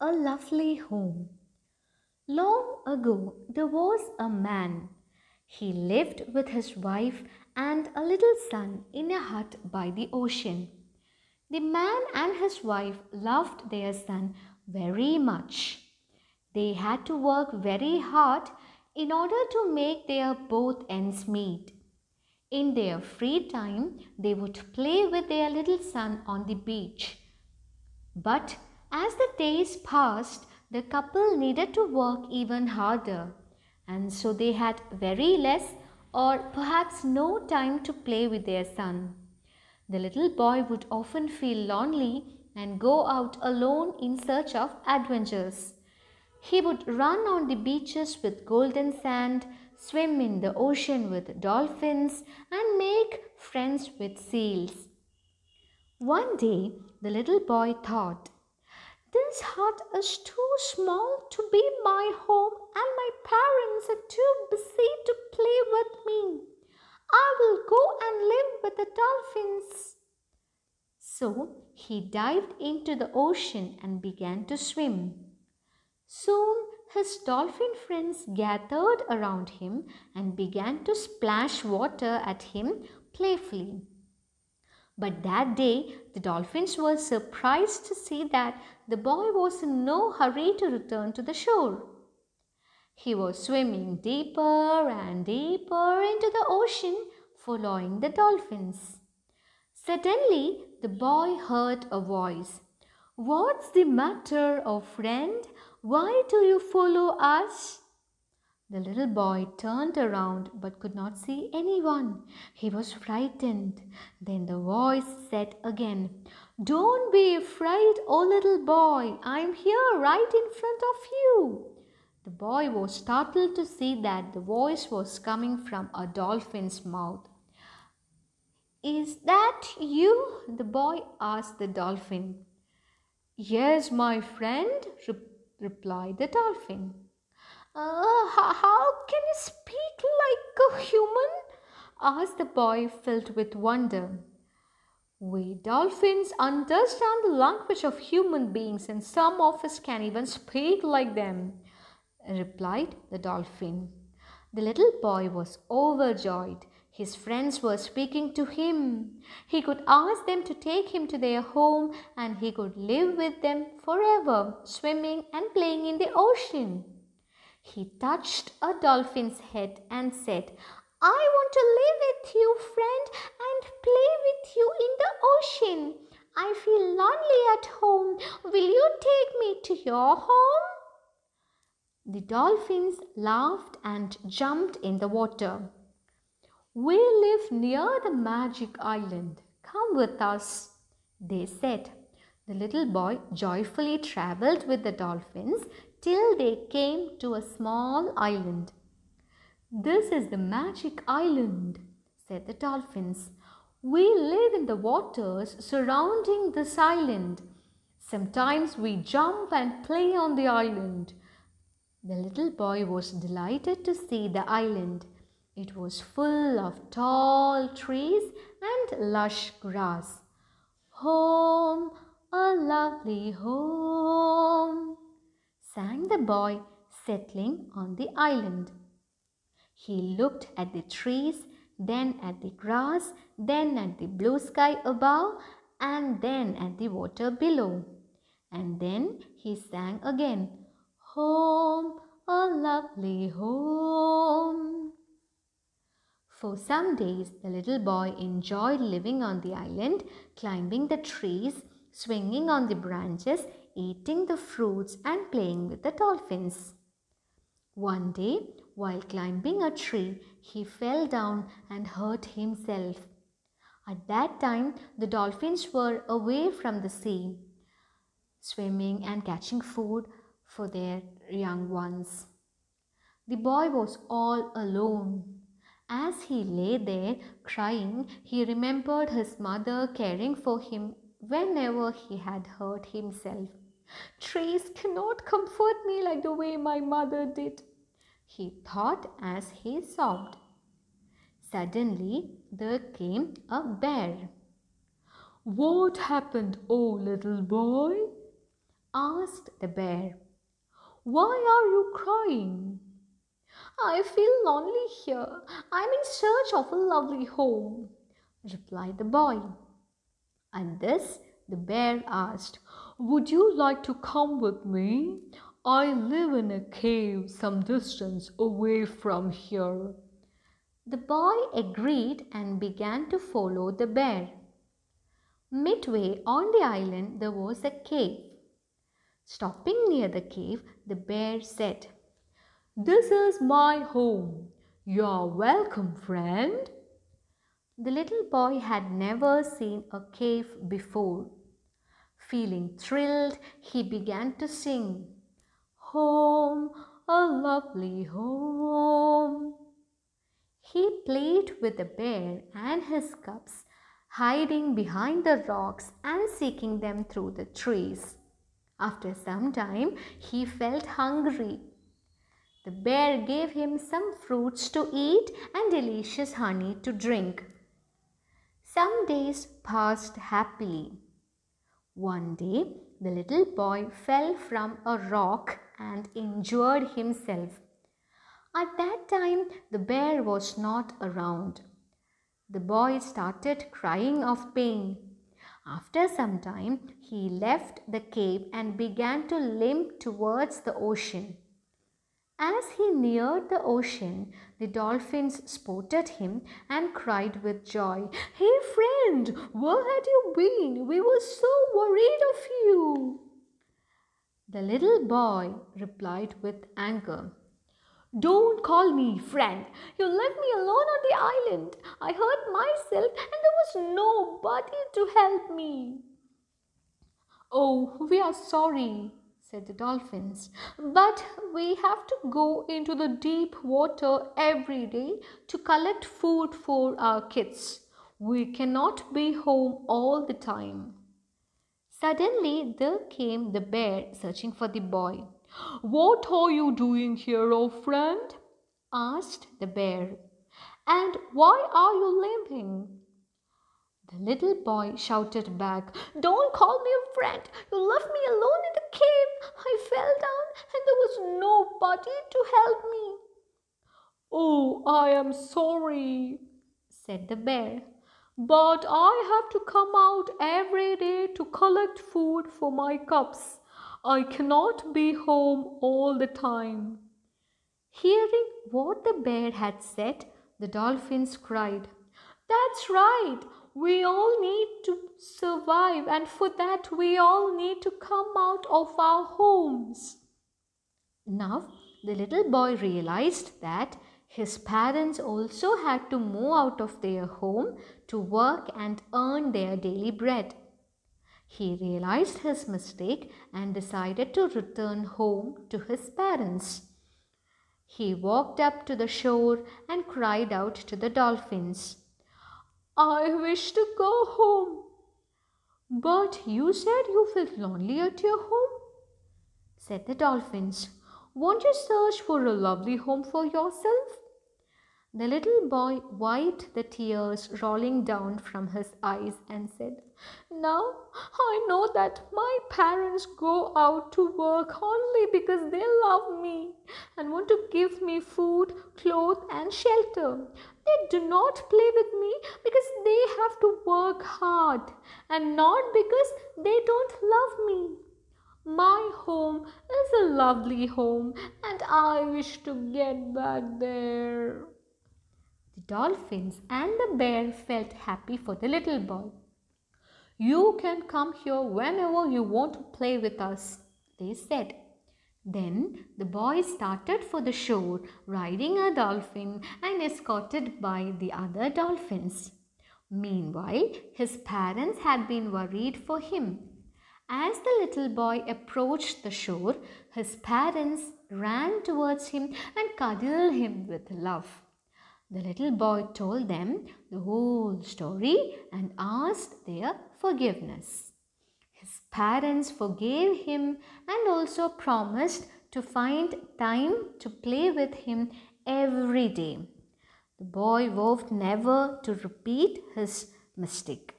a lovely home. Long ago, there was a man. He lived with his wife and a little son in a hut by the ocean. The man and his wife loved their son very much. They had to work very hard in order to make their both ends meet. In their free time, they would play with their little son on the beach. But as the days passed, the couple needed to work even harder, and so they had very less or perhaps no time to play with their son. The little boy would often feel lonely and go out alone in search of adventures. He would run on the beaches with golden sand, swim in the ocean with dolphins, and make friends with seals. One day, the little boy thought, "This hut is too small to be my home, and my parents are too busy to play with me. I will go and live with the dolphins." So he dived into the ocean and began to swim. Soon his dolphin friends gathered around him and began to splash water at him playfully. But that day, the dolphins were surprised to see that the boy was in no hurry to return to the shore. He was swimming deeper and deeper into the ocean, following the dolphins. Suddenly, the boy heard a voice. "What's the matter, oh friend? Why do you follow us?" The little boy turned around but could not see anyone. He was frightened. Then the voice said again, "Don't be afraid, oh little boy. I'm here right in front of you." The boy was startled to see that the voice was coming from a dolphin's mouth. "Is that you?" the boy asked the dolphin. "Yes, my friend," replied the dolphin. How can you speak like a human?" asked the boy, filled with wonder. "We dolphins understand the language of human beings, and some of us can even speak like them," replied the dolphin. The little boy was overjoyed. His friends were speaking to him. He could ask them to take him to their home, and he could live with them forever, swimming and playing in the ocean. He touched a dolphin's head and said, "I want to live with you, friend, and play with you in the ocean. I feel lonely at home. Will you take me to your home?" The dolphins laughed and jumped in the water. "We live near the magic island. Come with us," they said. The little boy joyfully traveled with the dolphins till they came to a small island. "This is the magic island," said the dolphins. "We live in the waters surrounding this island. Sometimes we jump and play on the island." The little boy was delighted to see the island. It was full of tall trees and lush grass. "Home, a lovely home," sang the boy, settling on the island. He looked at the trees, then at the grass, then at the blue sky above, and then at the water below. And then he sang again, "Home, a lovely home." For some days, the little boy enjoyed living on the island, climbing the trees, swinging on the branches, eating the fruits, and playing with the dolphins. One day, while climbing a tree, he fell down and hurt himself. At that time, the dolphins were away from the sea, swimming and catching food for their young ones. The boy was all alone. As he lay there crying, he remembered his mother caring for him whenever he had hurt himself. "Trees cannot comfort me like the way my mother did," he thought as he sobbed. Suddenly, there came a bear. "What happened, oh little boy?" asked the bear. "Why are you crying?" "I feel lonely here. I'm in search of a lovely home," replied the boy. At this, the bear asked, "Would you like to come with me? I live in a cave some distance away from here." The boy agreed and began to follow the bear. Midway on the island, there was a cave. Stopping near the cave, the bear said, "This is my home. You're welcome, friend." The little boy had never seen a cave before. Feeling thrilled, he began to sing, "Home, a lovely home." He played with the bear and his cubs, hiding behind the rocks and seeking them through the trees. After some time, he felt hungry. The bear gave him some fruits to eat and delicious honey to drink. Some days passed happily. One day, the little boy fell from a rock and injured himself. At that time, the bear was not around. The boy started crying of pain. After some time, he left the cave and began to limp towards the ocean. As he neared the ocean, the dolphins spotted him and cried with joy, "Hey friend, where had you been? We were so worried of you." The little boy replied with anger, "Don't call me friend. You left me alone on the island. I hurt myself and there was nobody to help me." "Oh, we are sorry," said the dolphins, "but we have to go into the deep water every day to collect food for our kids. We cannot be home all the time." Suddenly there came the bear searching for the boy. "What are you doing here, oh friend?" asked the bear. "And why are you limping?" The little boy shouted back, "Don't call me a friend. You left me alone in the cave. I fell down and there was nobody to help me." "Oh, I am sorry," said the bear, "but I have to come out every day to collect food for my cubs. I cannot be home all the time." Hearing what the bear had said, the dolphins cried, "That's right. We all need to survive, and for that we all need to come out of our homes." Now, the little boy realized that his parents also had to move out of their home to work and earn their daily bread. He realized his mistake and decided to return home to his parents. He walked up to the shore and cried out to the dolphins, "I wish to go home." "But you said you felt lonely at your home," said the dolphins. "Won't you search for a lovely home for yourself?" The little boy wiped the tears rolling down from his eyes and said, "Now I know that my parents go out to work only because they love me and want to give me food, clothes, and shelter. They do not play with me because they have to work hard and not because they don't love me. My home is a lovely home and I wish to get back there." The dolphins and the bear felt happy for the little boy. "You can come here whenever you want to play with us," they said. Then the boy started for the shore, riding a dolphin and escorted by the other dolphins. Meanwhile, his parents had been worried for him. As the little boy approached the shore, his parents ran towards him and cuddled him with love. The little boy told them the whole story and asked their forgiveness. His parents forgave him and also promised to find time to play with him every day. The boy vowed never to repeat his mistake.